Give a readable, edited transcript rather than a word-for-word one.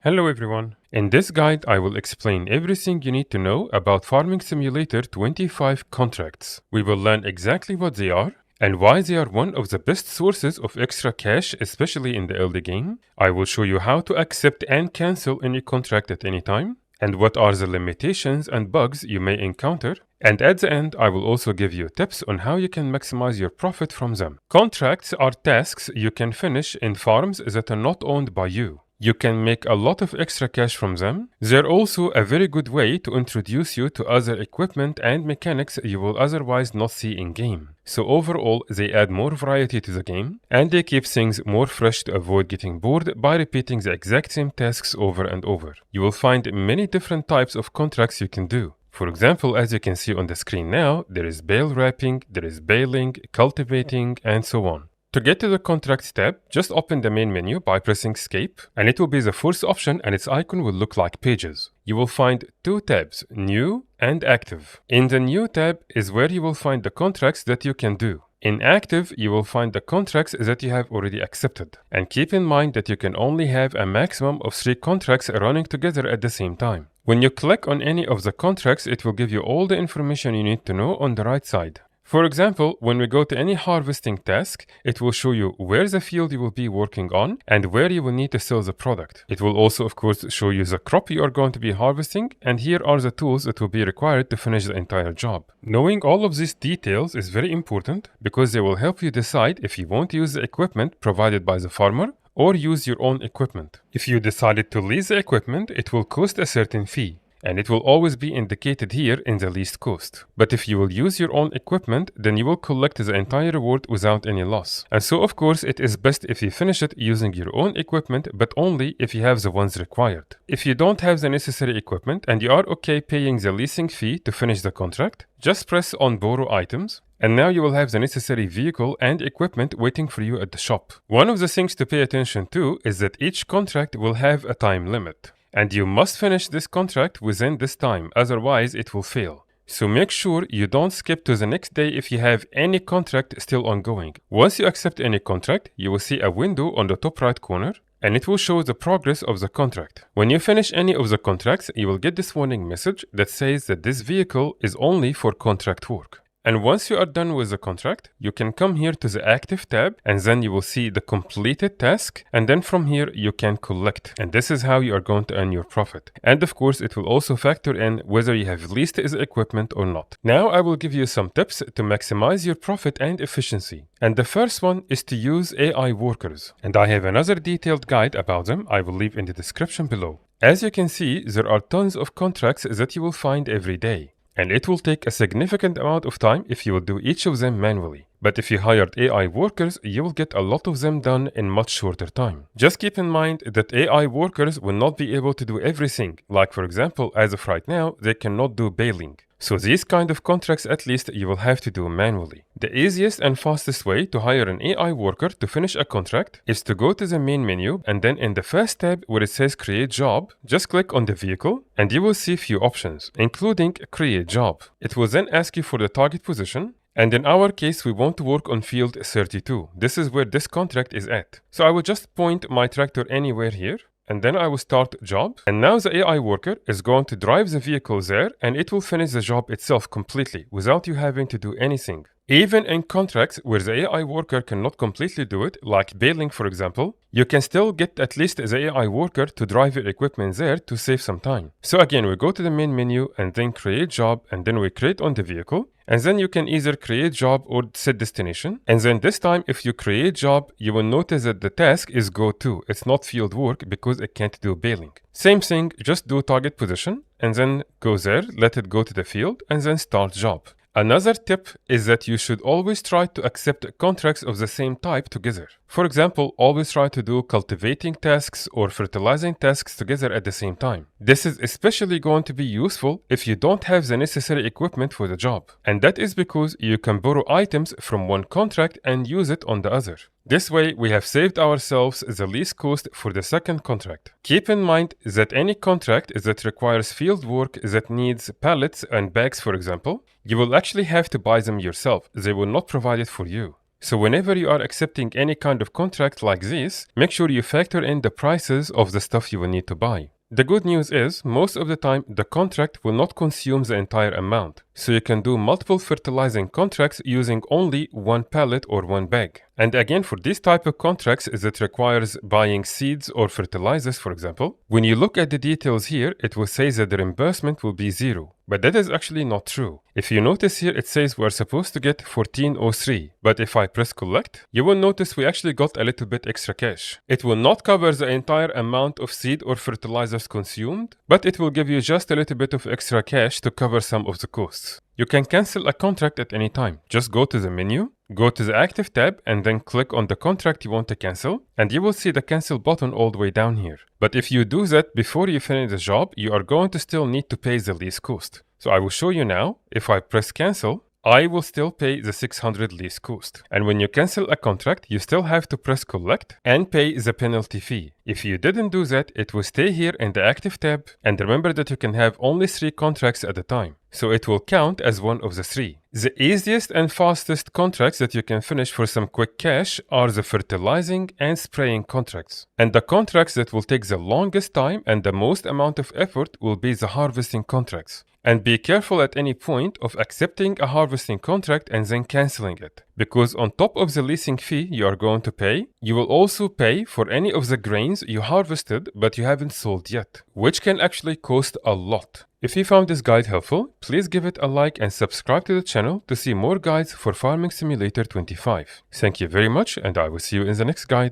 Hello everyone. In this guide, I will explain everything you need to know about Farming Simulator 25 contracts. We will learn exactly what they are and why they are one of the best sources of extra cash, especially in the early game. I will show you how to accept and cancel any contract at any time, and what are the limitations and bugs you may encounter. And at the end, I will also give you tips on how you can maximize your profit from them. Contracts are tasks you can finish in farms that are not owned by you. You can make a lot of extra cash from them. They're also a very good way to introduce you to other equipment and mechanics you will otherwise not see in-game. So overall, they add more variety to the game, and they keep things more fresh to avoid getting bored by repeating the exact same tasks over and over. You will find many different types of contracts you can do. For example, as you can see on the screen now, there is bale wrapping, there is baling, cultivating, and so on. To get to the Contracts tab, just open the main menu by pressing Escape, and it will be the first option and its icon will look like Pages. You will find two tabs, New and Active. In the New tab is where you will find the contracts that you can do. In Active, you will find the contracts that you have already accepted. And keep in mind that you can only have a maximum of 3 contracts running together at the same time. When you click on any of the contracts, it will give you all the information you need to know on the right side. For example, when we go to any harvesting task, it will show you where the field you will be working on and where you will need to sell the product. It will also, of course, show you the crop you are going to be harvesting, and here are the tools that will be required to finish the entire job. Knowing all of these details is very important because they will help you decide if you want to use the equipment provided by the farmer or use your own equipment. If you decided to lease the equipment, it will cost a certain fee, and it will always be indicated here in the least cost. But if you will use your own equipment, then you will collect the entire reward without any loss. And so of course it is best if you finish it using your own equipment, but only if you have the ones required. If you don't have the necessary equipment and you are okay paying the leasing fee to finish the contract, just press on Borrow Items, and now you will have the necessary vehicle and equipment waiting for you at the shop. One of the things to pay attention to is that each contract will have a time limit. And you must finish this contract within this time, otherwise it will fail. So make sure you don't skip to the next day if you have any contract still ongoing. Once you accept any contract, you will see a window on the top right corner, and it will show the progress of the contract. When you finish any of the contracts, you will get this warning message that says that this vehicle is only for contract work. And once you are done with the contract, you can come here to the Active tab, and then you will see the completed task, and then from here you can collect. And this is how you are going to earn your profit. And of course it will also factor in whether you have leased the equipment or not. Now I will give you some tips to maximize your profit and efficiency. And the first one is to use AI workers. And I have another detailed guide about them I will leave in the description below. As you can see, there are tons of contracts that you will find every day. And it will take a significant amount of time if you will do each of them manually. But if you hired AI workers, you will get a lot of them done in much shorter time. Just keep in mind that AI workers will not be able to do everything. Like for example, as of right now, they cannot do baling. So these kind of contracts at least you will have to do manually. The easiest and fastest way to hire an AI worker to finish a contract is to go to the main menu, and then in the first tab where it says Create Job, just click on the vehicle and you will see few options, including Create Job. It will then ask you for the target position, and in our case we want to work on field 32. This is where this contract is at. So I will just point my tractor anywhere here, and then I will start job, and now the AI worker is going to drive the vehicle there, and it will finish the job itself completely without you having to do anything. Even in contracts where the AI worker cannot completely do it, like baling for example, you can still get at least the AI worker to drive your equipment there to save some time. So again, we go to the main menu and then create job, and then we create on the vehicle, and then you can either create job or set destination. And then this time if you create job, you will notice that the task is go to. It's not field work because it can't do baling. Same thing, just do target position and then go there, let it go to the field, and then start job. Another tip is that you should always try to accept contracts of the same type together. For example, always try to do cultivating tasks or fertilizing tasks together at the same time. This is especially going to be useful if you don't have the necessary equipment for the job. And that is because you can borrow items from one contract and use it on the other. This way, we have saved ourselves the least cost for the second contract. Keep in mind that any contract that requires field work that needs pallets and bags, for example, you will actually have to buy them yourself. They will not provide it for you. So whenever you are accepting any kind of contract like this, make sure you factor in the prices of the stuff you will need to buy. The good news is, most of the time, the contract will not consume the entire amount. So you can do multiple fertilizing contracts using only one pallet or one bag. And again, for this type of contracts that requires buying seeds or fertilizers, for example, when you look at the details here, it will say that the reimbursement will be 0. But that is actually not true. If you notice here, it says we're supposed to get 1403. But if I press collect, you will notice we actually got a little bit extra cash. It will not cover the entire amount of seed or fertilizers consumed, but it will give you just a little bit of extra cash to cover some of the costs. You can cancel a contract at any time. Just go to the menu, go to the active tab, and then click on the contract you want to cancel, and you will see the cancel button all the way down here. But if you do that before you finish the job, you are going to still need to pay the lease cost. So I will show you now. If I press cancel, I will still pay the 600 lease cost. And when you cancel a contract, you still have to press collect and pay the penalty fee. If you didn't do that, it will stay here in the active tab. And remember that you can have only 3 contracts at a time. So it will count as one of the 3. The easiest and fastest contracts that you can finish for some quick cash are the fertilizing and spraying contracts. And the contracts that will take the longest time and the most amount of effort will be the harvesting contracts. And be careful at any point of accepting a harvesting contract and then cancelling it. Because on top of the leasing fee you are going to pay, you will also pay for any of the grains you harvested but you haven't sold yet, which can actually cost a lot. If you found this guide helpful, please give it a like and subscribe to the channel to see more guides for Farming Simulator 25. Thank you very much, and I will see you in the next guide.